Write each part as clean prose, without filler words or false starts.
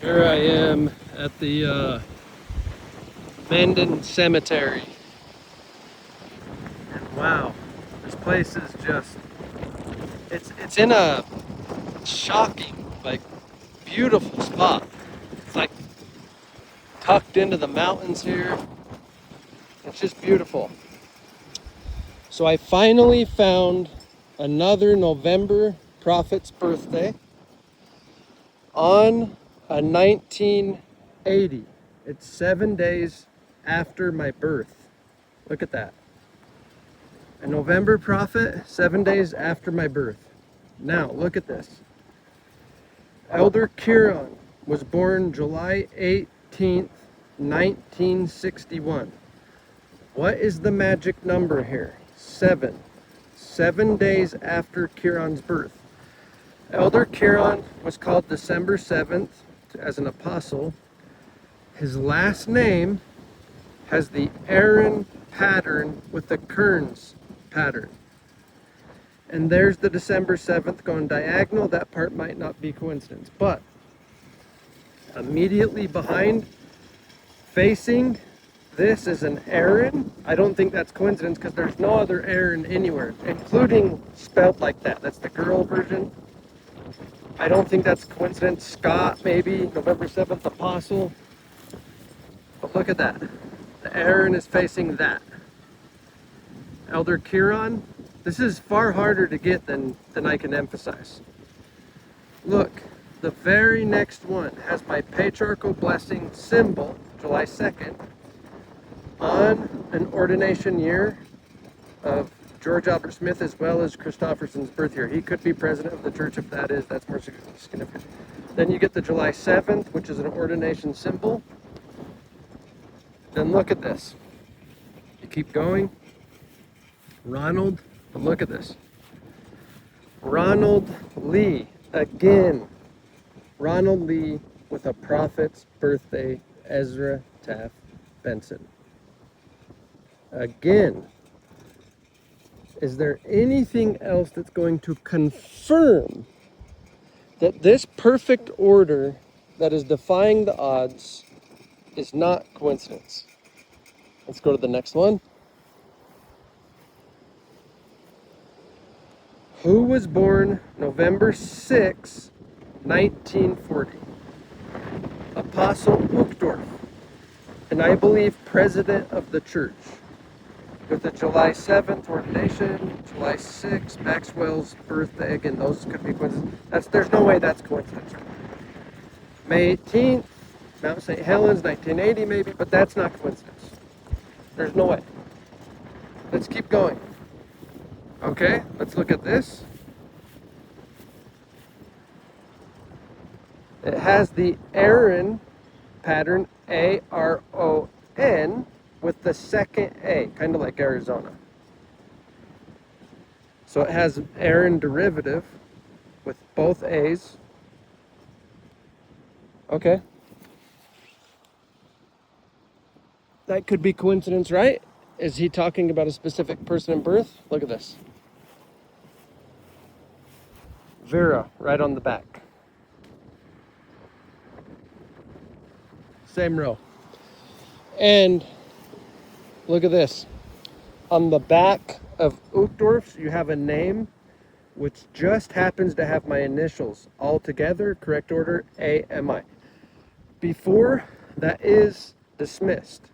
Here I am at the Menden Cemetery. And wow, this place is just, it's in a shocking, like beautiful spot. It's like tucked into the mountains here. It's just beautiful. So I finally found another November prophet's birthday on a 1980. It's 7 days after my birth. Look at that. A November prophet, 7 days after my birth. Now, look at this. Elder Kieran was born July 18th, 1961. What is the magic number here? 7. 7 days after Kieran's birth. Elder Kieran was called December 7th as an apostle. His last name has the Aaron pattern with the Kearns pattern. And there's the December 7th going diagonal. That part might not be coincidence. But immediately behind, facing this is an Aaron. I don't think that's coincidence because there's no other Aaron anywhere, including spelled like that. That's the girl version. I don't think that's coincidence. Scott, maybe, November 7th, apostle. But look at that. The Aaron is facing that. Elder Kieran, this is far harder to get than I can emphasize. Look, the very next one has my patriarchal blessing symbol, July 2nd, on an ordination year of George Albert Smith as well as Christofferson's birth year. He could be president of the church if that's more significant. Then you get the July 7th, which is an ordination symbol. Then look at this. You keep going. Ronald, but look at this. Ronald Lee, again. Ronald Lee with a prophet's birthday, Ezra Taft Benson. Again. Is there anything else that's going to confirm that this perfect order that is defying the odds is not coincidence? Let's go to the next one. Who was born November 6, 1940? Apostle Uchtdorf, and I believe president of the church. With the July 7th ordination, July 6th, Maxwell's birthday, again, those could be coincidences. There's no way that's coincidence. May 18th, Mount St. Helens, 1980 maybe, but that's not coincidence. There's no way. Let's keep going. Okay, let's look at this. It has the Aaron pattern, A-R-O-N, with the second A, kind of like Arizona. So it has Aaron derivative with both A's. Okay. That could be coincidence, right? Is he talking about a specific person in birth? Look at this. Vera, right on the back. Same row. And look at this. On the back of Uchtdorf's, you have a name which just happens to have my initials all together, correct order, A-M-I. Before, that is dismissed.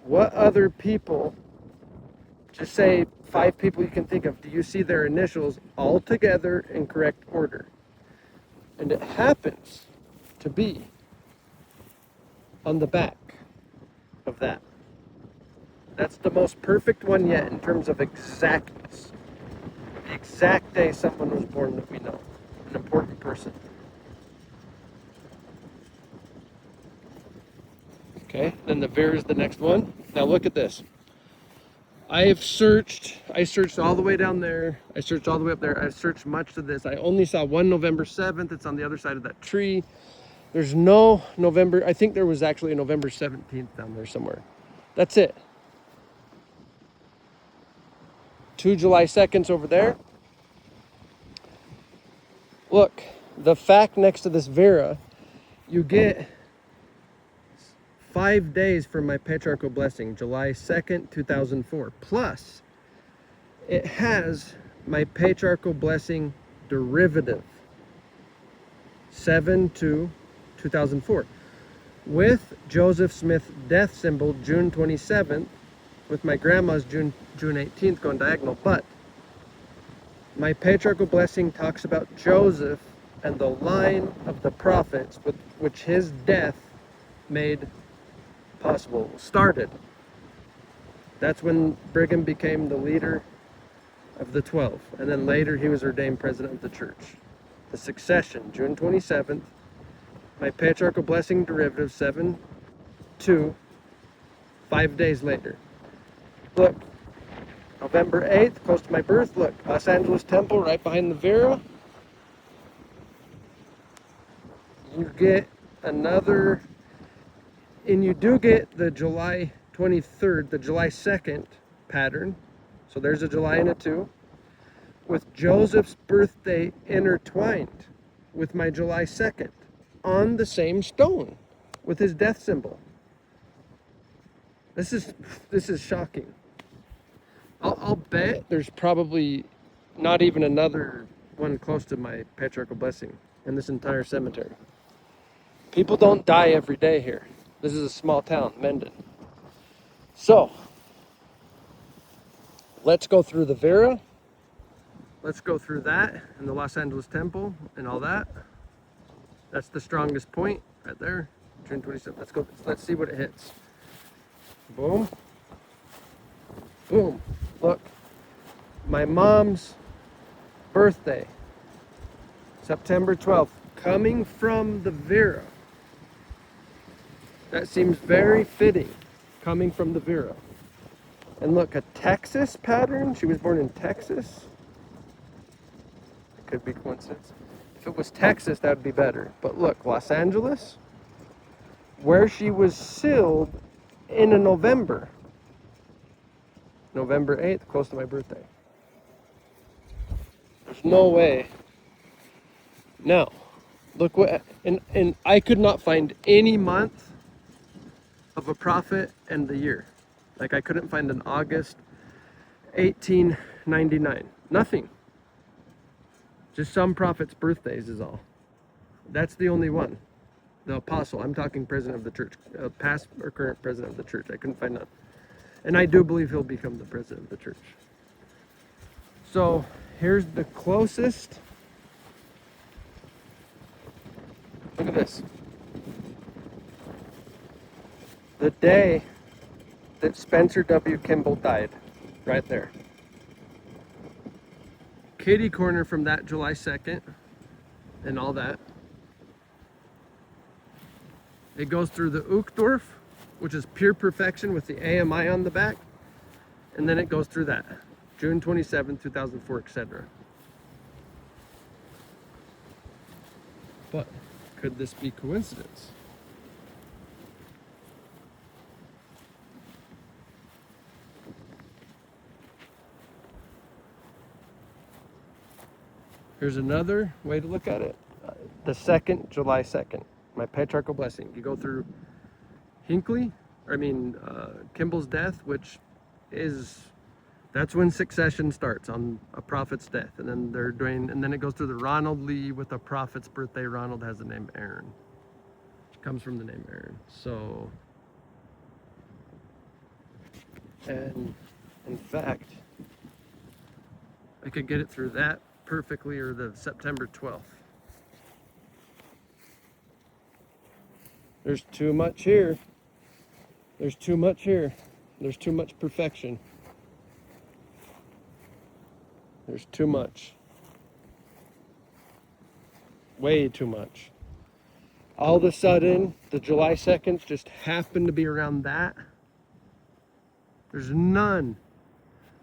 What other people, just say 5 people you can think of, do you see their initials all together in correct order? And it happens to be on the back of that. That's the most perfect one yet in terms of exactness. The exact day someone was born that we know. An important person. Okay, then the Vera is the next one. Now look at this. I searched all the way down there. I searched all the way up there. I searched much of this. I only saw one November 7th. It's on the other side of that tree. There's no November. I think there was actually a November 17th down there somewhere. That's it. 2 July 2nds over there. Look, the fact next to this Vera, you get 5 days from my patriarchal blessing, July 2nd, 2004. Plus, it has my patriarchal blessing derivative, 7/2/2004, with Joseph Smith death symbol, June 27th, with my grandma's June 18th going diagonal. But my patriarchal blessing talks about Joseph and the line of the prophets with which his death made possible, started. That's when Brigham became the leader of the 12. And then later he was ordained president of the church. The succession, June 27th. My patriarchal blessing derivative, 7/2, 5 days later. Look, November 8th, close to my birth. Look, Los Angeles Temple right behind the Vera. You get another, and you do get the July 23rd, the July 2nd pattern. So there's a July and a 2, with Joseph's birthday intertwined with my July 2nd on the same stone with his death symbol. This is shocking. I'll bet there's probably not even another one close to my patriarchal blessing in this entire cemetery. People don't die every day here. This is a small town, Mendon. So, let's go through the Vera. Let's go through that and the Los Angeles Temple and all that. That's the strongest point right there, June 27th. Let's go. Let's see what it hits. Boom. Boom. Look, my mom's birthday, September 12th, coming from the Vera. That seems very fitting, coming from the Vera. And look, a Texas pattern. She was born in Texas. It could be coincidence. If it was Texas, that would be better. But look, Los Angeles, where she was sealed in a November 8th, close to my birthday. There's no way. Now, look what, and I could not find any month of a prophet and the year. Like I couldn't find an August 1899. Nothing. Just some prophets' birthdays is all. That's the only one. The apostle. I'm talking president of the church, past or current president of the church. I couldn't find none. And I do believe he'll become the president of the church. So here's the closest. Look at this. The day that Spencer W. Kimball died, right there. Kitty corner from that July 2nd and all that. It goes through the Uchtdorf, which is pure perfection with the AMI on the back. And then it goes through that, June 27, 2004, etc. But could this be coincidence? Here's another way to look at it. The second, July 2nd, my patriarchal blessing. You go through Kimball's death, which is, that's when succession starts on a prophet's death. And then it goes through the Ronald Lee with a prophet's birthday. Ronald has the name Aaron. It comes from the name Aaron. So, and in fact, I could get it through that perfectly, or the September 12th. There's too much here. There's too much here. There's too much perfection. There's too much. Way too much. All of a sudden, the July 2nd just happened to be around that. There's none.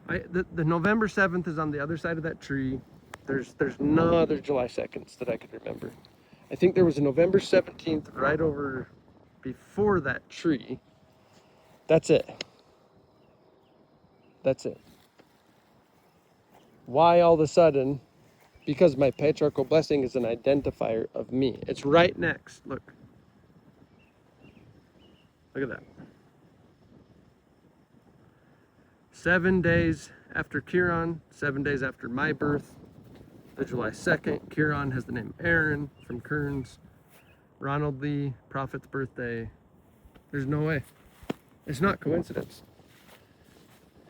The November 7th is on the other side of that tree. There's no other July 2nds that I could remember. I think there was a November 17th right over before that tree. That's it. That's it. Why all of a sudden? Because my patriarchal blessing is an identifier of me. It's right next. Look. Look at that. 7 days after Kieran, 7 days after my birth, the July 2nd, Kieran has the name Aaron from Kearns. Ronald Lee, Prophet's birthday. There's no way. It's not coincidence.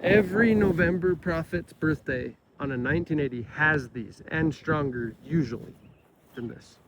Every November Prophet's birthday on a 1980 has these, and stronger usually than this.